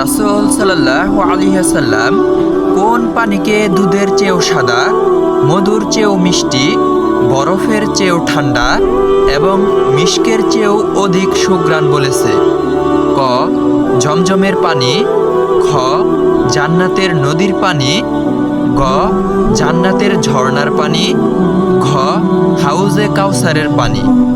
রাসূল সাল্লাল্লাহু আলাইহি ওয়াসাল্লাম কোন পানিকে দুধের চেয়েও সাদা, মধুর চেয়েও মিষ্টি, বরফের চেয়েও ঠান্ডা এবং মিশকের চেয়েও অধিক সুঘ্রাণ বলেছে? ক. ঝমঝমের পানি। খ. জান্নাতের নদীর পানি। গ. জান্নাতের ঝর্ণার পানি। ঘ. হাউজে কাউসারের পানি।